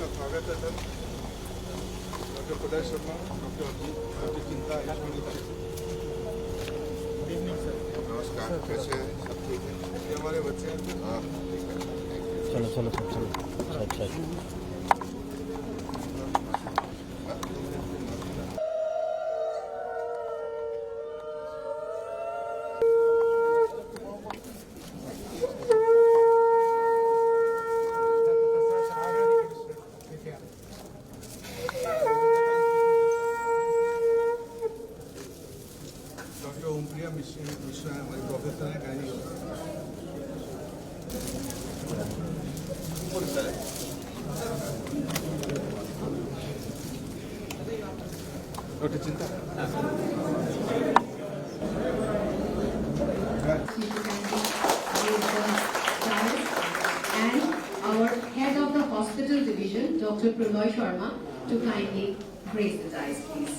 आपका स्वागत है सर। डॉक्टर प्रदय शर्मा, डॉक्टर चिंता नमस्कार, कैसे हैं? सब ठीक है? ये हमारे बच्चे हैं। हाँ ठीक है। चलो चलो चलो अच्छा डॉक्टर ओमप्रिया मिश्रा है, हमारी प्रोफेसर है गायनी। डॉक्टर चिंता and our head of the hospital division, Dr. Pranoy Sharma, to kindly grace the dais, please.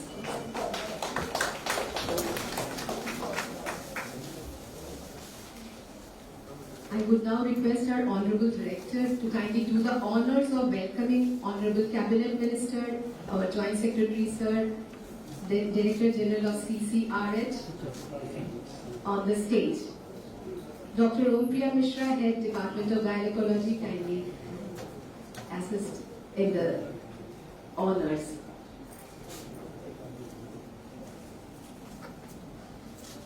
I would now request our Honorable Director to kindly do the honors of welcoming Honorable Cabinet Minister, our Joint Secretary Sir, the Director General of CCRH on the stage. Dr. Ompriya Mishra, Head Department of Gynecology, kindly assist in the honors.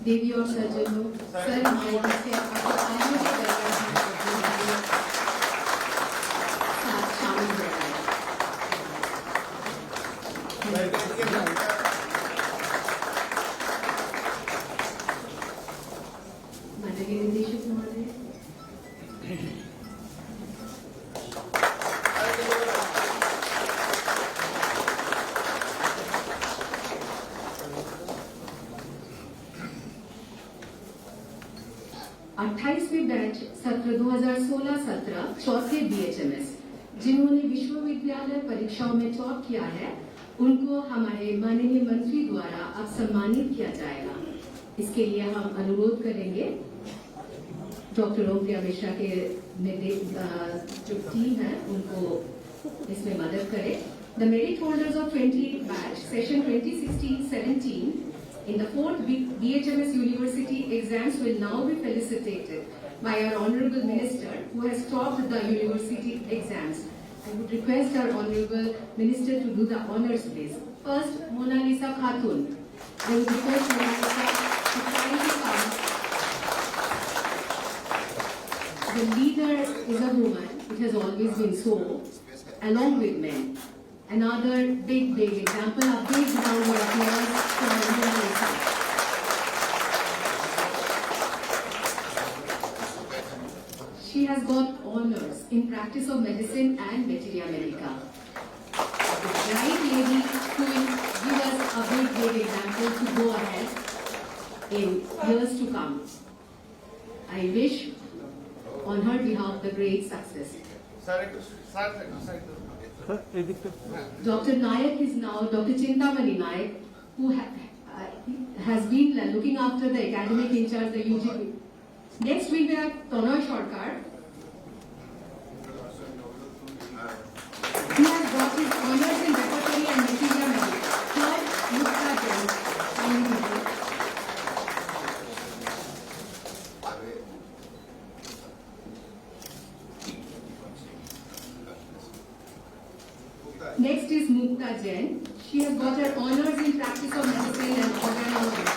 देवी और सज्जनों, sir हमारे पास से आपको आगे के साथ शामिल हो रहा है। माननीय निदेशक महोदय, अट्ठाईसवीं बैच सत्र 2016-17 चौथे BHMS जिन्होंने विश्वविद्यालय परीक्षाओं में टॉप किया है, उनको हमारे माननीय मंत्री द्वारा अब सम्मानित किया जाएगा। इसके लिए हम अनुरोध करेंगे डॉक्टर ओमप्रिया मिश्रा के जो टीम है उनको इसमें मदद करें। The merit holders of 20 batch session 2016-17 in the 4th BHMS University exams will now be felicitated by our Honorable Minister who has topped the university exams. I would request our Honorable Minister to do the honors, please. First, Mona Lisa Khatun. I would request Mona Lisa to kindly come. The leader is a woman. It has always been so, along with men. Another big example, a big round of applause for Mona Lisa. She has got honors in practice of medicine and materia medica. The right lady who will give us a big example to go ahead in years to come. I wish on her behalf the great success. Dr. Nayak is now Dr. Chintamani Nayak, who has been looking after the academic in charge, the UGP. Next we have Pranoy Sarkar. He has got his honors in repertory and materia medica. Third, Mukta Jain. Next is Mukta Jain. She has got her honors in practice of medicine and organ medicine.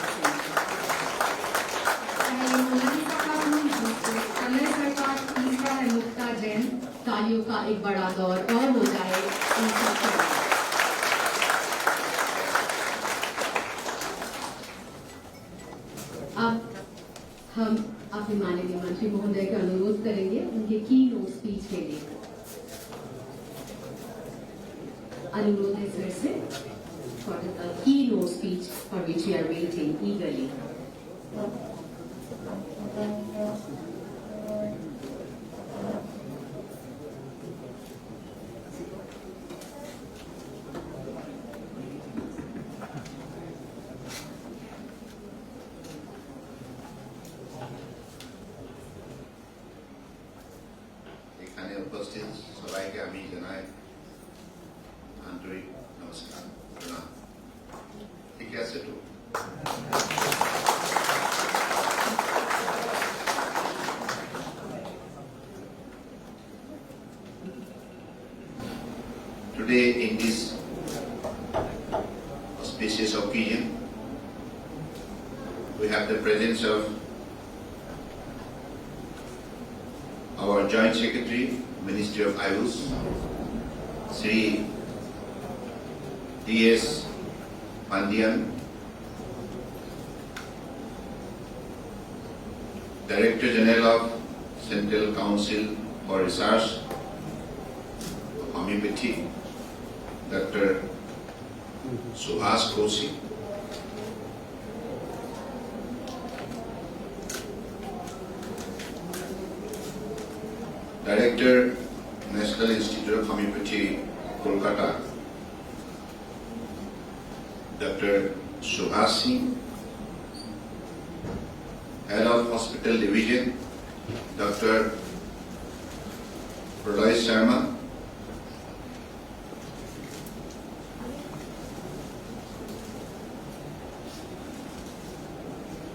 समय सरकार तीसरा है मुक्ता जैन। तालियों का एक बड़ा दौर और हो जाए इनका। अब हम अपने माननीय मंत्री महोदय का अनुरोध करेंगे उनके की नोट स्पीच के लिए। अनुरोध है सर से for the keynote speech for which we are waiting eagerly. এখানে উপস্থিত সবাইকে আমি জানাই आंतरिक नमस्कार प्रणाम। ठीक है से तो today in this auspicious occasion we have the presence of our Joint Secretary, Ministry of Ayush, Sri D.S. Pandian, Director General of Central Council for Research of Homeopathy, Dr. Subhas Kosi, Director, National Institute of Homeopathy, Kolkata, Dr. Subhas Singh, Head of Hospital Division, Dr. Pralay Sharma,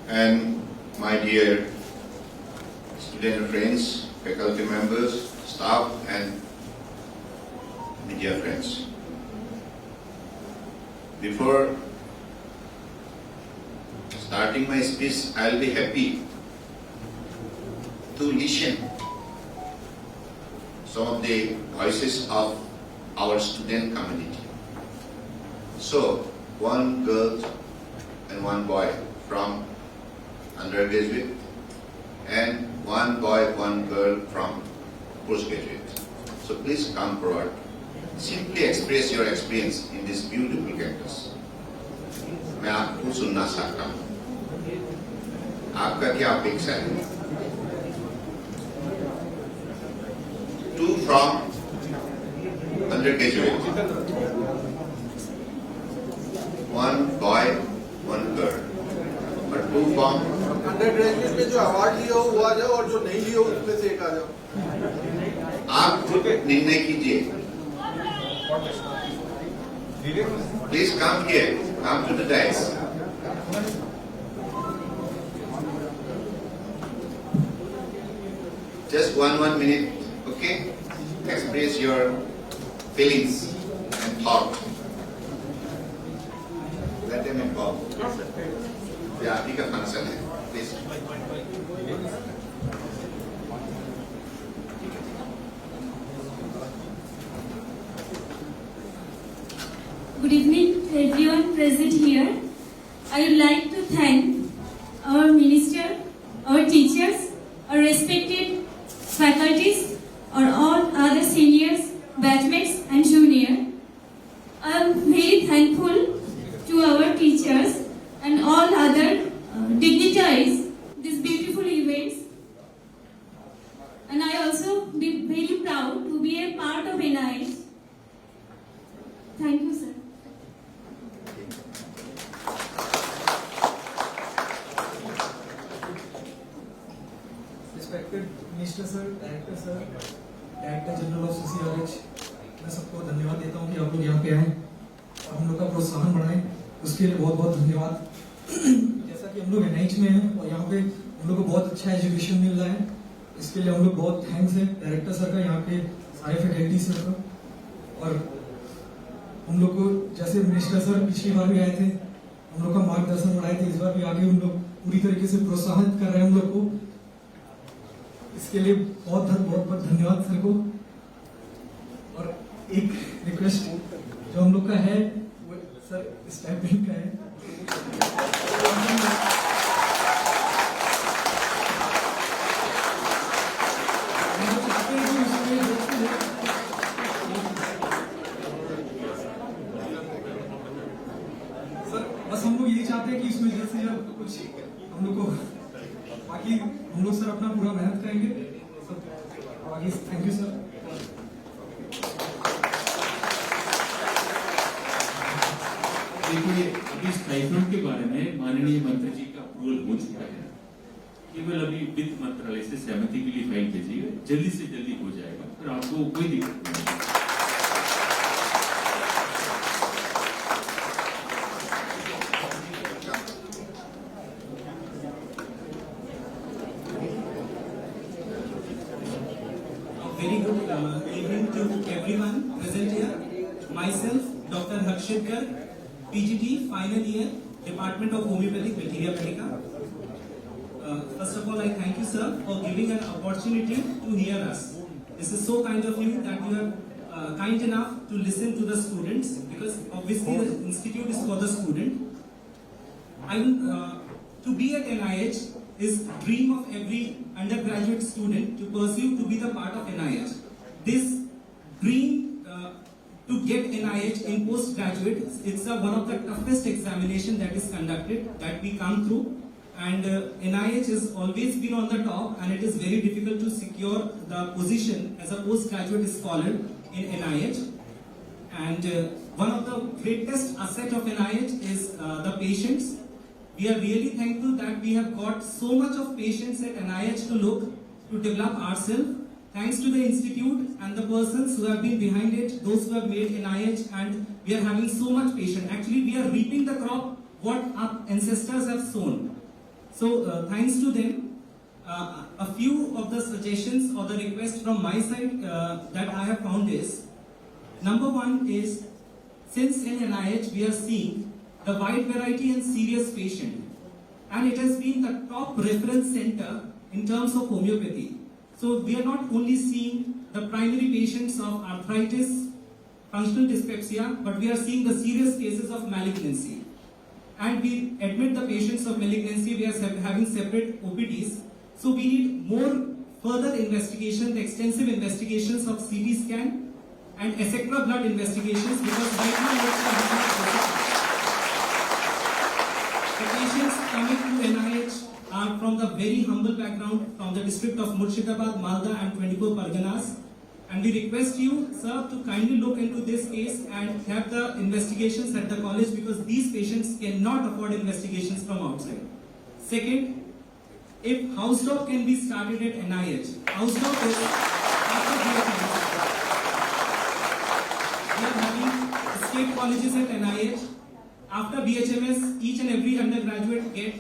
and my dear student friends, faculty members, staff and media friends. Before starting my speech, I'll be happy to listen some of the voices of our student community. So, one girl and one boy from undergraduate and one boy, one girl from postgraduate. So please come forward. Simply express your experience in this beautiful campus. मैं आपको सुनना चाहता हूँ। आपका क्या अपेक्षा है? Two from undergraduate. One boy, one girl. But two from under graduate में जो अवार्ड लिया हो वो आ जाओ और जो नहीं लिया हो उसमें से एक आ जाओ। आप खुद निर्णय कीजिए। Please come here. Come to the dais. Just one minute, okay? Express your feelings and thought. Let them involve. ये आप ही का फंक्शन है, please. Good evening to everyone present here. I would like to thank our minister, our teachers, our respected faculties, or all other seniors, batchmates and junior. I am very thankful to our teachers and all other dignitaries these beautiful events. And I also be very proud to be a part of NIH. Thank you, sir. Respected minister sir, director sir, director general of CCRH, मैं सबको धन्यवाद देता हूँ कि आप लोग यहाँ पे आए, हम लोग का प्रोत्साहन बढ़ाएं, उसके लिए बहुत बहुत धन्यवाद। जैसा कि हम लोग NIH में हैं और यहाँ पे हम लोग को बहुत अच्छा एजुकेशन मिल रहा है, इसके लिए हम लोग बहुत थैंक्स है डायरेक्टर सर का, यहाँ पे सारे फैकल्टी सर का। और हम लोग को जैसे मिनिस्टर सर पिछली बार भी आए थे, हम लोग का मार्गदर्शन बढ़ाए थे, इस बार भी आगे हम लोग पूरी तरीके से प्रोत्साहित कर रहे हैं हम लोग को। इसके लिए बहुत बहुत धन्यवाद सर को। और एक रिक्वेस्ट जो हम लोग का है वो सर स्टाइपेंड का है। सर बस हम लोग यही चाहते हैं कि इसमें जल्द से जल्द कुछ हम लोग को, बाकी हम लोग सर अपना पूरा मेहनत करेंगे सर। बाकी थैंक यू सर। देखिए अभी स्टाइपेंड के बारे में माननीय मंत्री जी का अप्रूवल हो चुका है, केवल अभी वित्त मंत्रालय से सहमति के लिए फाइल भेजिएगा, जल्दी से जल्दी हो जाएगा, फिर आपको कोई दिक्कत नहीं है। very good evening to everyone present here. Myself, Dr. Harshit Garg, PGT, final year, Department of Homeopathic Materia Medica. First of all, I thank you, sir, for giving an opportunity to hear us. This is so kind of you that you are kind enough to listen to the students, because obviously the institute is for the student. To be at NIH is dream of every undergraduate student to pursue to be the part of NIH. This dream to get NIH in postgraduate, it's one of the toughest examination that is conducted, that we come through. And NIH has always been on the top, and it is very difficult to secure the position as a postgraduate scholar in NIH. And one of the greatest asset of NIH is the patients. We are really thankful that we have got so much of patients at NIH to develop ourselves. Thanks to the institute and the persons who have been behind it, those who have made NIH, and we are having so much patient. Actually, we are reaping the crop what our ancestors have sown. So thanks to them, a few of the suggestions or the requests from my side that I have found is, number one is, since in NIH we are seeing the wide variety and serious patient, and it has been the top reference center in terms of homeopathy. So we are not only seeing the primary patients of arthritis, functional dyspepsia, but we are seeing the serious cases of malignancy. And we admit the patients of malignancy, we are having separate OPDs. So we need more further investigation, the extensive investigations of CT scan and etc. blood investigations, because right now the patients coming to NIH are from the very humble background from the district of Murshidabad, Malda and 24 Parganas. And we request you, sir, to kindly look into this case and have the investigations at the college, because these patients cannot afford investigations from outside. Second, if house dog can be started at NIH, house dog is after BHMS. We are having state colleges at NIH. After BHMS, each and every undergraduate get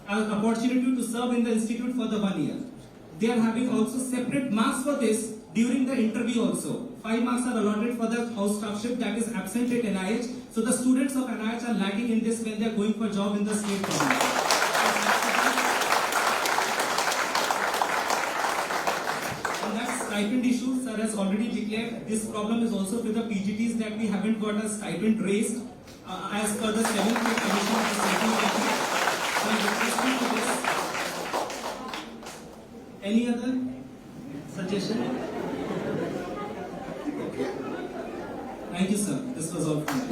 an opportunity to serve in the institute for the 1 year. They are having also separate marks for this during the interview also. 5 marks are allotted for the house staffship that is absent at NIH. So the students of NIH are lacking in this when they are going for job in the state government. And that stipend issue, sir has already declared. This problem is also with the PGTs, that we haven't got a stipend raised as per the 7th pay commission of the second cabinet. So I request you to this. Any other suggestion? Okay. Thank you, sir. This was all from me.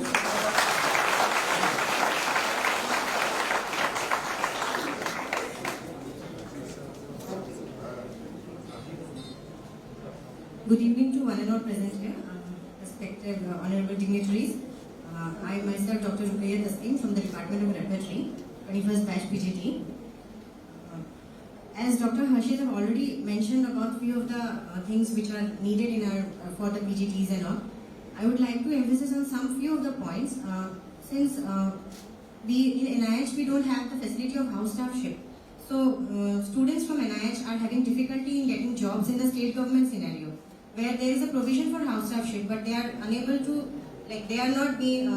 Good evening to one and all present here, respected honorable dignitaries. I myself, Dr. Ruqayya Taslim from the Department of Respiratory, 21st batch PGT. As Dr. Harshit have already mentioned about few of the things which are needed in our for the PGTs and all, I would like to emphasize on some few of the points. Since we in NIH we don't have the facility of house staffship, so students from NIH are having difficulty in getting jobs in the state government scenario, where there is a provision for house staffship, but they are unable to, they are not getting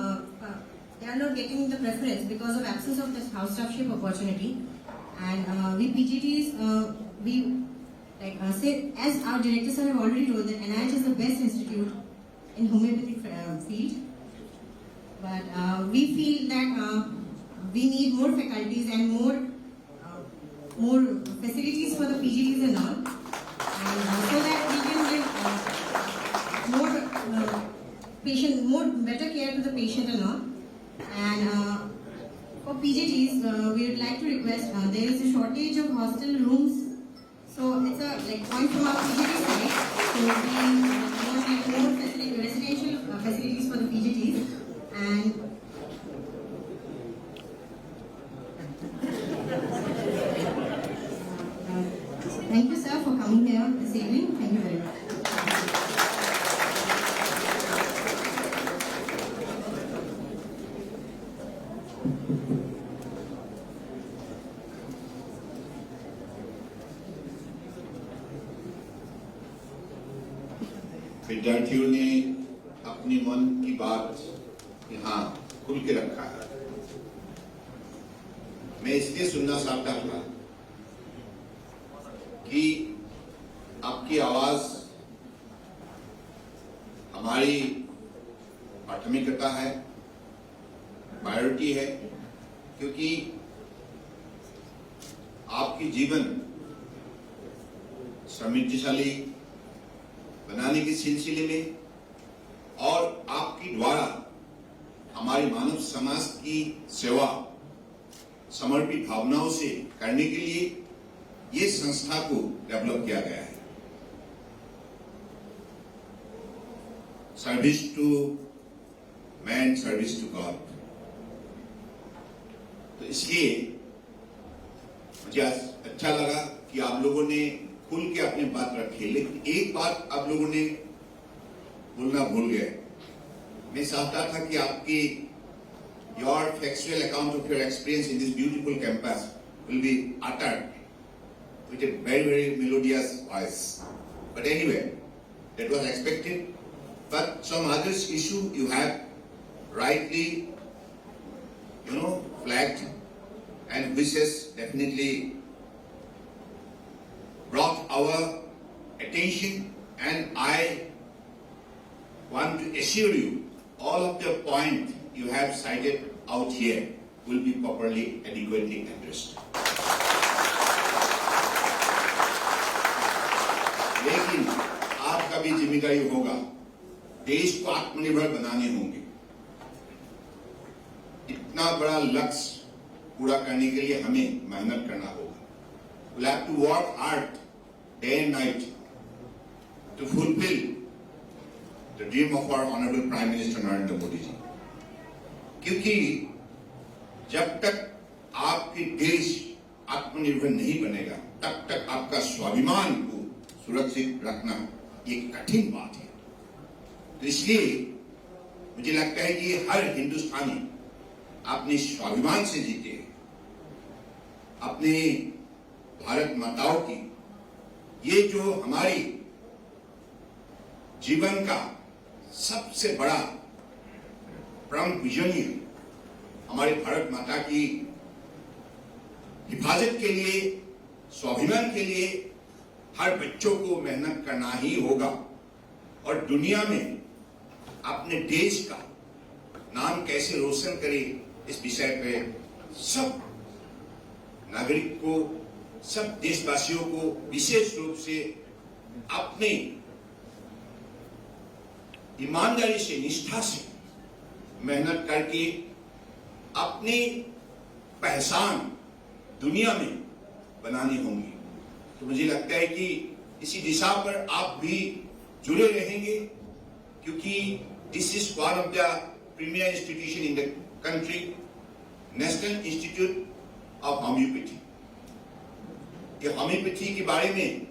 the preference because of absence of this house staffship opportunity. And we PGTs, say, as our directors have already told, that NIH is the best institute in homeopathic field. But we feel that we need more faculties and more facilities for the PGTs and all, and so that we can give better care to the patient and all. And for PGTs, we would like to request, there is a shortage of hostel rooms, so it's a point from our PGT side. So we want more residential facilities for the PGTs. And thank you, sir, for coming here this evening. Thank you very much. विद्यार्थियों ने अपनी मन की बात यहाँ खुल के रखा है। मैं इसलिए सुनना चाहता था कि आपकी आवाज हमारी प्राथमिकता है, प्रायोरिटी है, क्योंकि आपकी जीवन समृद्धिशाली बनाने के सिलसिले में और आपकी द्वारा हमारे मानव समाज की सेवा समर्पित भावनाओं से करने के लिए ये संस्था को डेवलप किया गया है। Service to man, service to God. तो इसलिए मुझे अच्छा लगा कि आप लोगों ने खुल के अपनी बात रखी, लेकिन एक बात आप लोगों ने बोलना भूल गए। मैं चाहता था कि आपकी your factual account of your experience in this beautiful campus will be uttered with a very, very melodious voice. But anyway, that was expected. But some other issue you have rightly, flagged, and which has definitely brought our attention, and I want to assure you all of the points you have cited out here will be properly, adequately addressed. लेकिन आपका भी जिम्मेदारी होगा, देश को आत्मनिर्भर बनाने होंगे। इतना बड़ा लक्ष्य पूरा करने के लिए हमें मेहनत करना होगा। We'll have to work hard day and night to fulfill the dream of our Honorable Prime Minister Narendra Modi ji. क्योंकि जब तक आपके देश आत्मनिर्भर नहीं बनेगा, तब तक आपका स्वाभिमान को सुरक्षित रखना ये कठिन बात है। तो इसलिए मुझे लगता है कि हर हिंदुस्तानी अपने स्वाभिमान से जीते, अपने भारत माताओं की ये जो हमारी जीवन का सबसे बड़ा प्रमुख विजन है, हमारे भारत माता की हिफाजत के लिए, स्वाभिमान के लिए हर बच्चों को मेहनत करना ही होगा और दुनिया में अपने देश का नाम कैसे रोशन करे इस विषय पे सब नागरिक को, सब देशवासियों को विशेष रूप से अपने ईमानदारी से, निष्ठा से मेहनत करके अपनी पहचान दुनिया में बनानी होंगी। तो मुझे लगता है कि इसी दिशा पर आप भी जुड़े रहेंगे, क्योंकि this is one of the premier institution in the country, national institute of homeopathy. ये होम्योपैथी के बारे में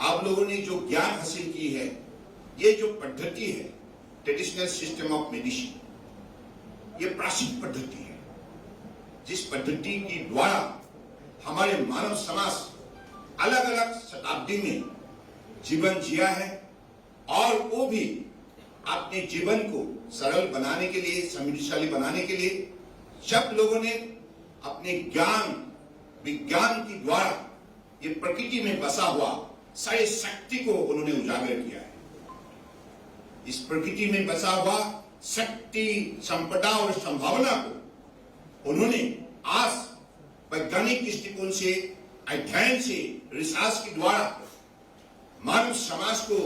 आप लोगों ने जो ज्ञान हासिल की है, ये जो पद्धति है ट्रेडिशनल सिस्टम ऑफ मेडिसिन, ये प्राचीन पद्धति है, जिस पद्धति के द्वारा हमारे मानव समाज अलग अलग शताब्दी में जीवन जिया है और वो भी अपने जीवन को सरल बनाने के लिए, समृद्धशाली बनाने के लिए सब लोगों ने अपने ज्ञान विज्ञान के द्वारा ये प्रकृति में बसा हुआ सारी शक्ति को उन्होंने उजागर किया है। इस प्रकृति में बसा हुआ शक्ति, संपदा और संभावना को उन्होंने आज वैज्ञानिक दृष्टिकोण से, अध्ययन से, रिसर्च के द्वारा मानव समाज को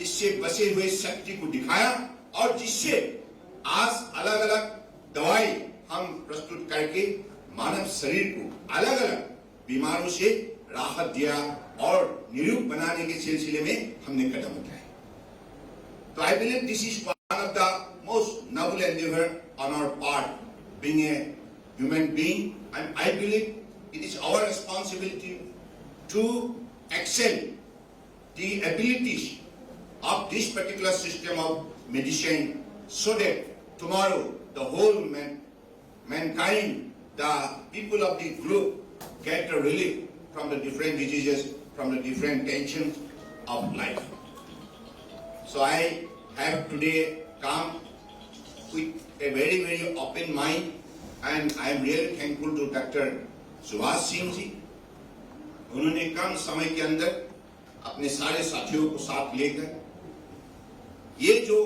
इससे बसे हुए शक्ति को दिखाया और जिससे आज अलग अलग दवाई हम प्रस्तुत करके मानव शरीर को अलग अलग बीमारों से राहत दिया और निरोग बनाने के सिलसिले में हमने कदम उठाए। तो I believe this is one of the most noble endeavour on our part, being a human being, and I believe it is our responsibility to excel the abilities of this particular system of medicine so that tomorrow the whole mankind, the people of the group get a relief from the different diseases, from the different tensions of life. So I have today come with a very, very open mind, and I am really thankful to Dr. Subhash Singh ji. उन्होंने कम समय के अंदर अपने सारे साथियों को साथ लेकर ये जो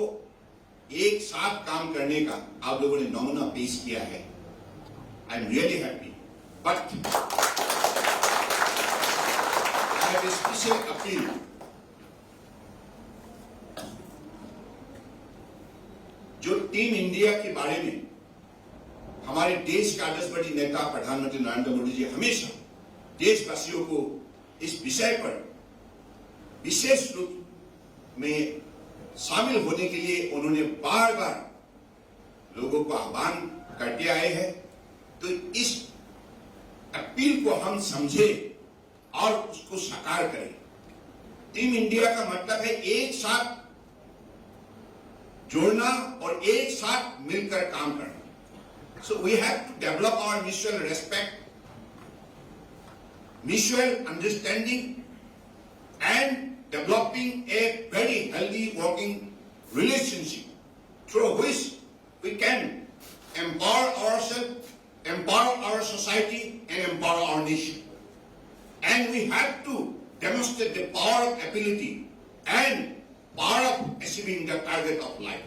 एक साथ काम करने का आप लोगों ने नमूना पेश किया है. आई am really happy. But I have a special appeal. जो टीम इंडिया के बारे में हमारे देश का 10 बड़ी नेता प्रधानमंत्री नरेंद्र मोदी जी हमेशा देशवासियों को इस विषय पर विशेष रूप में शामिल होने के लिए उन्होंने बार बार लोगों को आह्वान करते आए हैं. तो इस अपील को हम समझे और उसको साकार करें. टीम इंडिया का मतलब है एक साथ जोड़ना और एक साथ मिलकर काम करना. So we have to develop our mutual respect, mutual understanding, and developing a very healthy working relationship through which we can empower ourselves, empower our society, and empower our nation. And we have to demonstrate the power of ability and power of achieving the target of life.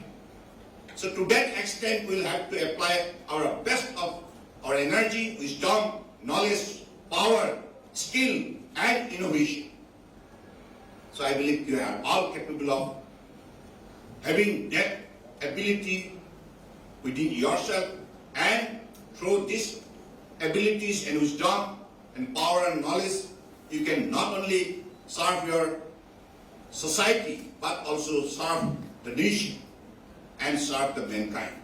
So to that extent, we'll have to apply our best of our energy, wisdom, knowledge, power, skill, and innovation. So I believe you are all capable of having that ability within yourself, and through these abilities and wisdom and power and knowledge, you can not only serve your society, but also serve the nation and serve the mankind.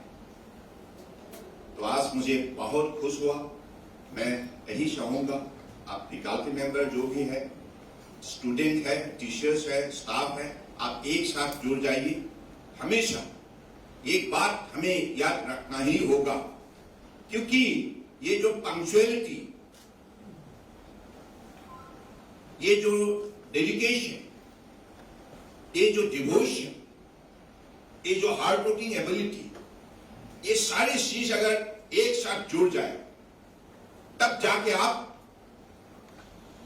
तो आज मुझे बहुत खुश हुआ. मैं यही चाहूंगा आप फैकल्टी मेंबर जो भी है, स्टूडेंट है, टीचर्स है, स्टाफ है, आप एक साथ जुड़ जाइए. हमेशा एक बात हमें याद रखना ही होगा, क्योंकि ये जो पंक्चुअलिटी, ये जो डेडिकेशन, ये जो डिवोशन, ये जो हार्ड वर्किंग एबिलिटी, ये सारी चीज अगर एक साथ जुड़ जाए तब जाके आप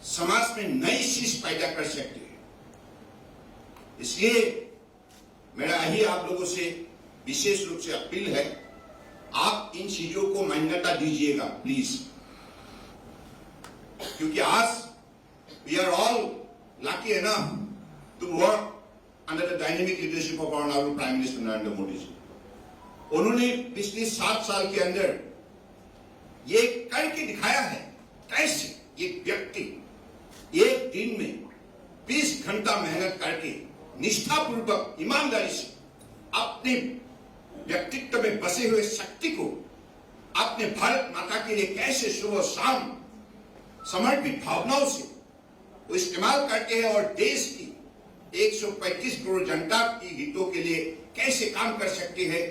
समाज में नई चीज पैदा कर सकते हैं. इसलिए मेरा यही आप लोगों से विशेष रूप से अपील है, आप इन चीजों को मान्यता दीजिएगा प्लीज. क्योंकि आज we are all lucky enough to work under the dynamic leadership of our honorable Prime Minister Narendra Modi ji. उन्होंने पिछले 7 साल के अंदर ये करके दिखाया है कैसे एक व्यक्ति एक दिन में 20 घंटा मेहनत करके निष्ठापूर्वक ईमानदारी से अपने व्यक्तित्व में बसे हुए शक्ति को अपने भारत माता के लिए कैसे सुबह शाम समर्पित भावनाओं से वो इस्तेमाल करते हैं और देश की 135 करोड़ जनता की हितों के लिए कैसे काम कर सकते हैं,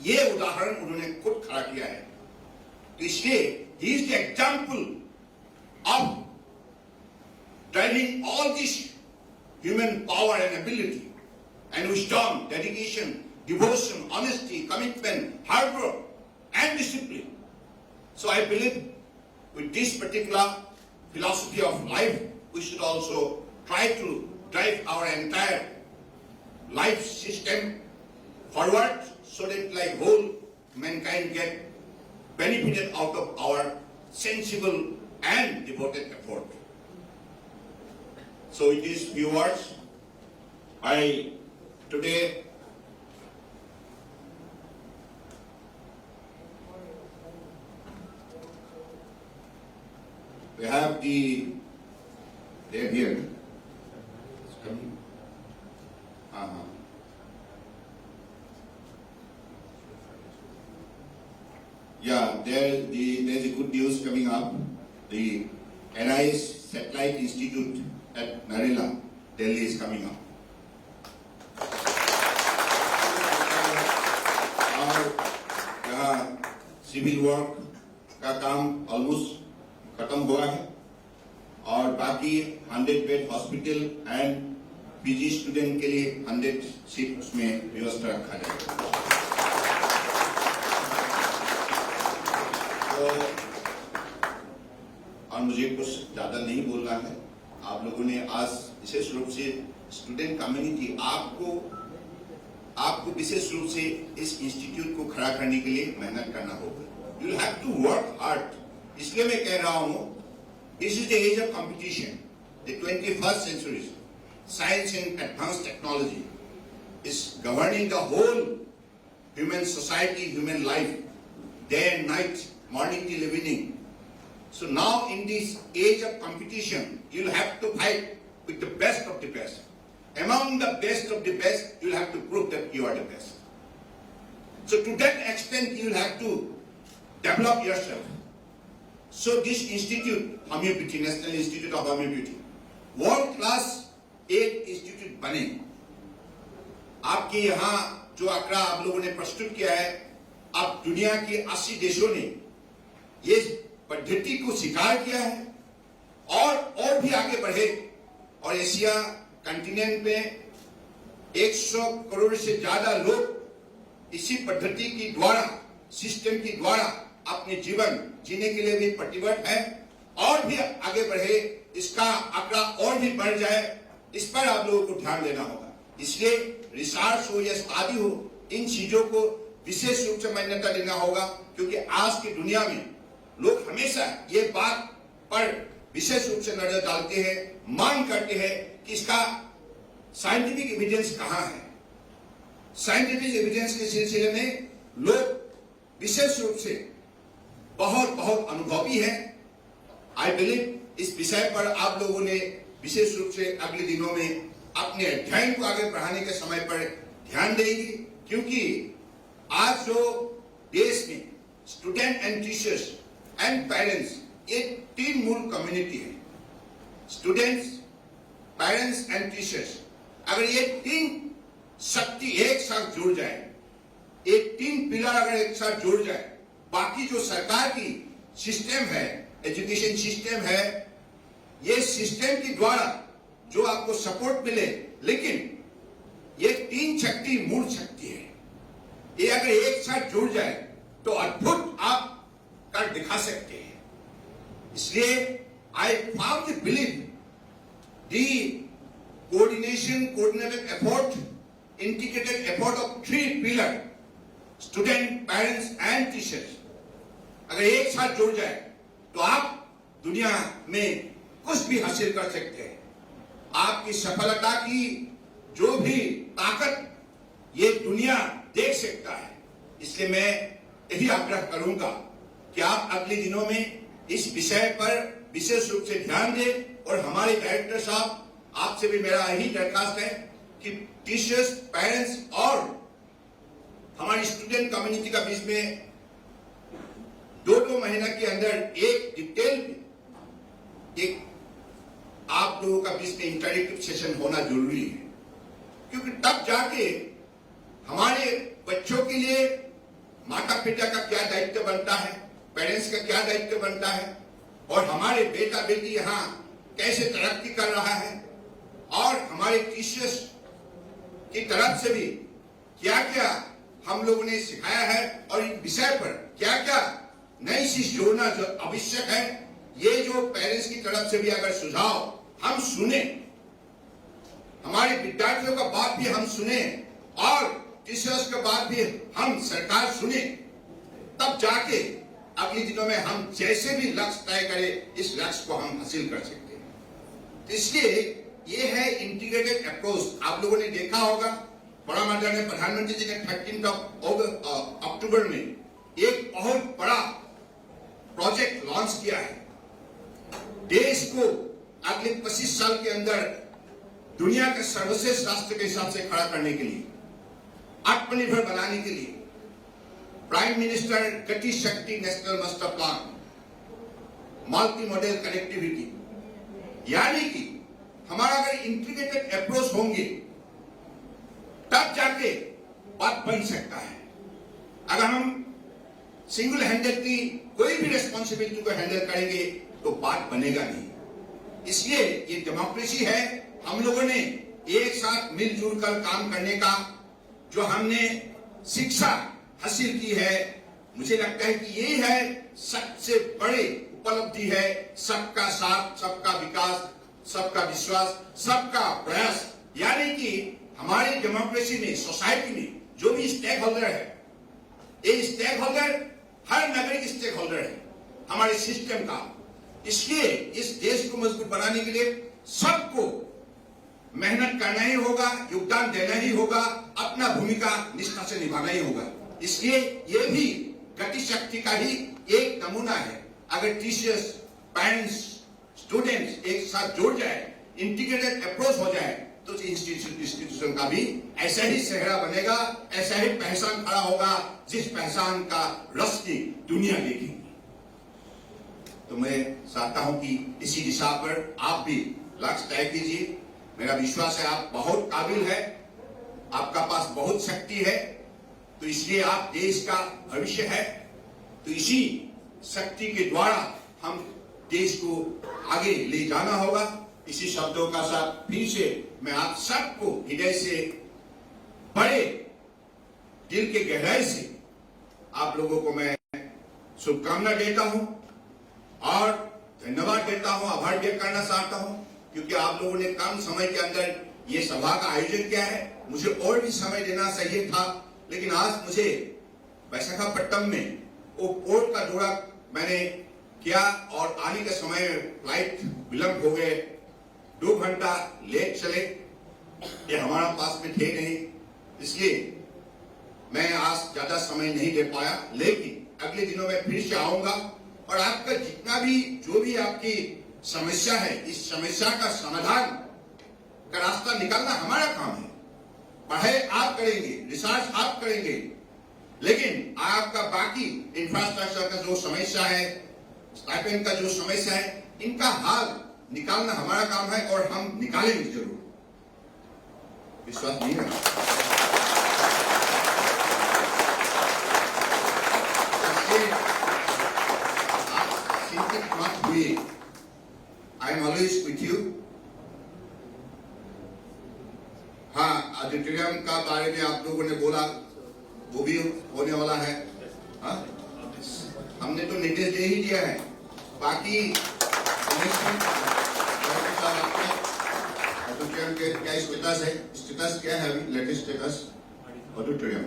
ये उदाहरण उन्होंने खुद खड़ा किया है. तो इसलिए he is the example of driving all this human power and ability and wisdom, dedication, devotion, honesty, commitment, hard work and discipline. So I believe with this particular philosophy of life, we should also try to drive our entire life system forward so that like whole mankind get benefited out of our sensible and devoted effort. So it is few words. Today we have they're here. Yeah, there's a good news coming up. The NIS Satellite Institute at Narela, Delhi is coming up. और यहाँ civil work का काम almost खत्म हुआ है और बाकी 100 bed hospital and PG student के लिए 100 सीट उसमें व्यवस्था रखा जाएगा। तो और मुझे कुछ ज्यादा नहीं बोलना है। आप लोगों ने आज विशेष रूप से स्टूडेंट कम्युनिटी आपको विशेष रूप से इस इंस्टीट्यूट को खड़ा करने के लिए मेहनत करना होगा। You have to work hard. इसलिए मैं कह रहा हूं, this is the age of competition, the 21st century. Science and advanced technology is governing the whole human society, human life, day and night, morning till evening. So now in this age of competition, you'll have to fight with the best of the best. Among the best of the best, you'll have to prove that you are the best. So to that extent, you'll have to develop yourself. So this institute, Homeopathy, National Institute of Homeopathy, world class एक institute बने। आपके यहाँ जो आंकड़ा आप लोगों ने प्रस्तुत किया है, अब दुनिया के 80 देशों ने ये पद्धति को स्वीकार किया है और भी आगे बढ़े और एशिया कंटिनेंट में 100 करोड़ से ज्यादा लोग इसी पद्धति की द्वारा, सिस्टम की द्वारा अपने जीवन जीने के लिए भी प्रतिबद्ध है और भी आगे बढ़े, इसका आंकड़ा और भी बढ़ जाए, इस पर आप लोगों को ध्यान देना होगा। इसलिए रिसर्च हो या स्टडी हो, इन चीजों को विशेष रूप से मान्यता देना होगा, क्योंकि आज की दुनिया में लोग हमेशा ये बात पर विशेष रूप से नजर डालते हैं, मांग करते हैं कि इसका साइंटिफिक एविडेंस कहां है। साइंटिफिक एविडेंस के सिलसिले में लोग विशेष रूप से बहुत अनुभवी है। आई बिलीव इस विषय पर आप लोगों ने विशेष रूप से अगले दिनों में अपने अध्ययन को आगे बढ़ाने के समय पर ध्यान देंगे, क्योंकि आज जो देश में student and teachers and parents, ये 3 मूल कम्युनिटी है। स्टूडेंट्स, पेरेंट्स एंड टीचर्स, अगर ये 3 शक्ति एक साथ जुड़ जाए, ये 3 पिलर अगर एक साथ जुड़ जाए, बाकी जो सरकार की सिस्टम है, एजुकेशन सिस्टम है, ये सिस्टम के द्वारा जो आपको सपोर्ट मिले, लेकिन ये 3 शक्ति मूल शक्ति है, ये अगर एक साथ जुड़ जाए तो अद्भुत आप कर दिखा सकते हैं। इसलिए I formally believe the coordinated effort, integrated effort of 3 pillar, student, parents and teachers, अगर एक साथ जुड़ जाए तो आप दुनिया में कुछ भी हासिल कर सकते हैं। आपकी सफलता की जो भी ताकत ये दुनिया देख सकता है। इसलिए मैं यही आग्रह करूंगा कि आप अगले दिनों में इस विषय पर विशेष रूप से ध्यान दें और हमारे डायरेक्टर साहब, आपसे भी मेरा यही दरखास्त है कि टीचर्स, पेरेंट्स और हमारी स्टूडेंट कम्युनिटी का बीच में 2 महीना के अंदर एक डिटेल एक आप लोगों का बीच में इंटरेक्टिव सेशन होना जरूरी है, क्योंकि तब जाके हमारे बच्चों के लिए माता पिता का क्या दायित्व बनता है, पेरेंट्स का क्या दायित्व बनता है, और हमारे बेटा बेटी यहाँ कैसे तरक्की कर रहा है, और हमारे टीचर्स की तरफ से भी क्या क्या हम लोगों ने सिखाया है और इन विषय पर क्या क्या नई चीज जोड़ना जो आवश्यक है, ये जो पेरेंट्स की तरफ से भी अगर सुझाव हम सुने, हमारे विद्यार्थियों का बात भी हम सुने और टीचर्स का बात भी हम सरकार सुने, तब जाके अगले दिनों में हम जैसे भी लक्ष्य तय करें, इस लक्ष्य को हम हासिल कर सकते हैं। तो इसलिए ये है इंटीग्रेटेड अप्रोच। आप लोगों ने देखा होगा, बड़ा माननीय प्रधानमंत्री जी ने 13 अक्टूबर में एक बहुत बड़ा प्रोजेक्ट लॉन्च किया है। देश को अगले 25 साल के अंदर दुनिया के सर्वश्रेष्ठ राष्ट्र के हिसाब से खड़ा करने के लिए, आत्मनिर्भर बनाने के लिए प्राइम मिनिस्टर गति शक्ति national master plan, multi modal connectivity, यानी कि हमारा अगर इंटीग्रेटेड अप्रोच होंगे तब जाके बात बन सकता है। अगर हम सिंगल हैंडेडली कोई भी रेस्पॉन्सिबिलिटी को हैंडल करेंगे तो बात बनेगा नहीं। इसलिए ये डेमोक्रेसी है, हम लोगों ने एक साथ मिलजुल कर काम करने का जो हमने शिक्षा हासिल की है, मुझे लगता है कि ये है सबसे बड़ी उपलब्धि है। सबका साथ, सबका विकास, सबका विश्वास, सबका प्रयास, यानी कि हमारी डेमोक्रेसी में, सोसाइटी में जो भी स्टेक होल्डर है, ये स्टेक होल्डर हर नागरिक स्टेक होल्डर है हमारे सिस्टम का। इसलिए इस देश को मजबूत बनाने के लिए सबको मेहनत करना ही होगा, योगदान देना ही होगा, अपना भूमिका निष्ठा से निभाना ही होगा। इसलिए ये भी गति शक्ति का ही एक नमूना है। अगर टीचर्स, पेरेंट्स, स्टूडेंट्स एक साथ जुड़ जाए, इंटीग्रेटेड अप्रोच हो जाए, तो इंस्टीट्यूशन का भी ऐसा ही सेहरा बनेगा, ऐसा ही पहचान खड़ा होगा जिस पहचान का रोशनी दुनिया देखेगी। तो मैं चाहता हूं कि इसी दिशा पर आप भी लक्ष्य तय कीजिए। मेरा विश्वास है आप बहुत काबिल है, आपका पास बहुत शक्ति है, तो इसलिए आप देश का भविष्य है। तो इसी शक्ति के द्वारा हम देश को आगे ले जाना होगा। इसी शब्दों का साथ फिर से मैं आप सबको हृदय से, बड़े दिल के गहराई से आप लोगों को मैं शुभकामना देता हूं और धन्यवाद देता हूं, आभार व्यक्त करना चाहता हूं, क्योंकि आप लोगों ने कम समय के अंदर ये सभा का आयोजन किया है। मुझे और भी समय देना चाहिए था, लेकिन आज मुझे विशाखापट्टनम में वो पोर्ट का दौरा मैंने किया और आने के समय फ्लाइट विलंब हो गए, 2 घंटा लेट चले, ये हमारा पास में थे नहीं, इसलिए मैं आज ज्यादा समय नहीं दे पाया। लेकिन अगले दिनों में फिर से आऊंगा और आपका जितना भी, जो भी आपकी समस्या है, इस समस्या का समाधान का रास्ता निकालना हमारा काम है। पढ़ाई आप करेंगे, रिसर्च आप करेंगे, लेकिन आपका बाकी इंफ्रास्ट्रक्चर का जो समस्या है, स्टाइपेंड का जो समस्या है, इनका हल निकालना हमारा काम है और हम निकालेंगे जरूर। विश्वास नहीं है? आप चिंतित मत हुए, I am always with you. हाँ, ऑडिटोरियम का बारे में आप लोगों ने बोला, वो भी होने वाला है। हाँ, हमने तो निर्देश दे ही दिया है, बाकी ऑडिटोरियम के क्या स्टेटस है, स्टेटस क्या है अभी, latest status auditorium?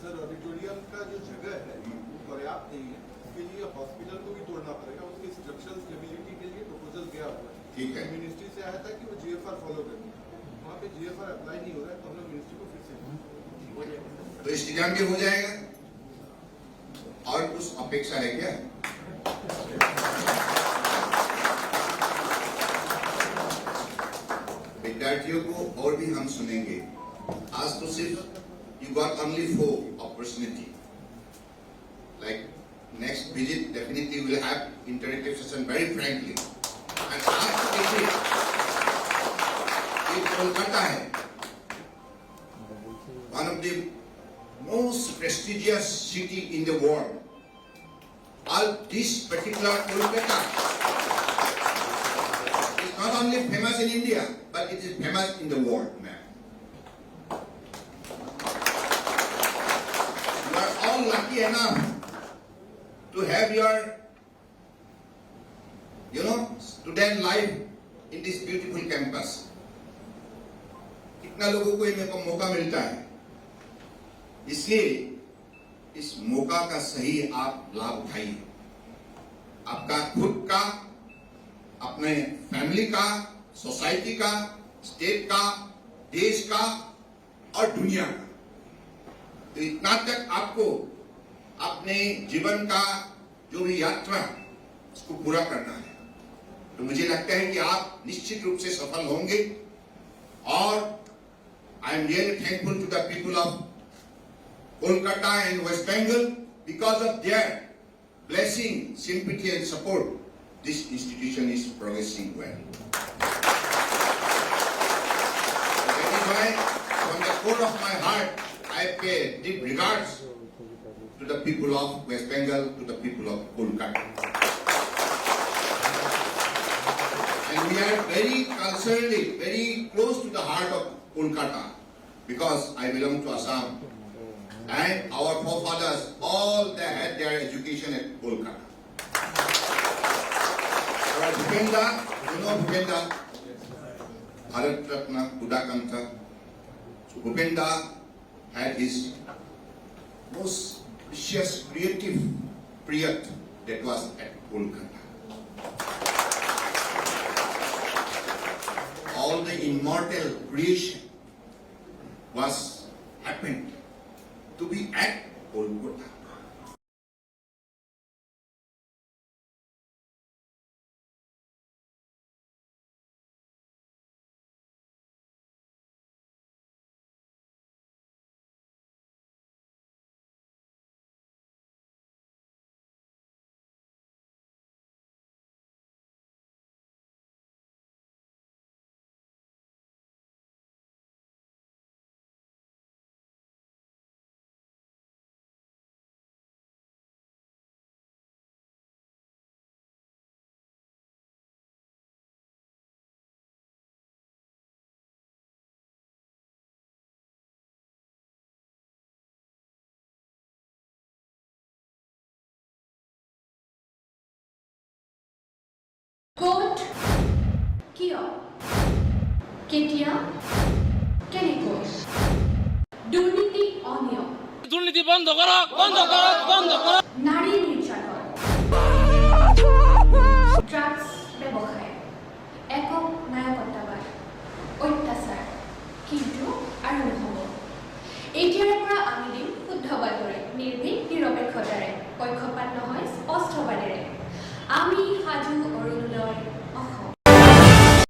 Sir, auditorium का जो जगह है वो पर्याप्त नहीं है, उसके लिए हॉस्पिटल को भी तोड़ना पड़ेगा। उसकी स्ट्रक्चरल स्टेबिलिटी के लिए प्रपोजल गया हुआ है। ठीक है। मिनिस्ट्री से आया था कि वो जीएफआर फॉलो करनी है, वहाँ पे जीएफआर अप्लाई नहीं हो रहा है, तो हम लोग मिनिस्ट्री को फिर से हो जाएगा। तो स्टेडियम भी हो जाएगा। और कुछ अपेक्षा है क्या? विद्यार्थियों को और भी हम सुनेंगे। आज तो सिर्फ you got only 4 opportunity, like next visit definitely will have interactive session very frankly. And आज तो देखिए, ये कोलकाता है, one of the most prestigious city in the world. All this particular Kolkata is not only famous in India, but it is famous in the world, man. You are all lucky enough to have your, student life in this beautiful campus. कितना लोगों को ये मौका मिलता है, इसलिए इस मौका का सही आप लाभ उठाइए। आपका खुद का, अपने फैमिली का, सोसाइटी का, स्टेट का, देश का और दुनिया का। तो इतना तक आपको अपने जीवन का जो भी यात्रा, उसको पूरा करना है। तो मुझे लगता है कि आप निश्चित रूप से सफल होंगे। और I am really thankful to the people of Kolkata and West Bengal, because of their blessing, sympathy and support, this institution is progressing well. That is why, from the core of my heart, I pay deep regards to the people of West Bengal, to the people of Kolkata. And we are very culturally, very close to the heart of Kolkata because I belong to Assam. And our forefathers, all they had their education at Kolkata. Our Bhupenda, you know Bhupenda? Bharat Ratna, Budakanta. So Bhupenda had his most precious creative period that was at Kolkata. All the immortal creation was happened to be at Kolkata. কোট কিয় কেতিয়া কেনেকৈ দুৰ্নীতি অনিয়ম দুর্নীতি বন্ধ করো বন্ধ করো বন্ধ করো নারী নির্যাতন ড্রাগছ ব্যৱসায় একক নায়কত্ববাদ অত্যাচাৰ কিন্তু আৰু নহ'ব এতিয়াৰে পৰা আমি দিম শুদ্ধ বাতৰি নিৰ্ভীক নিৰপেক্ষতাৰে পক্ষপাত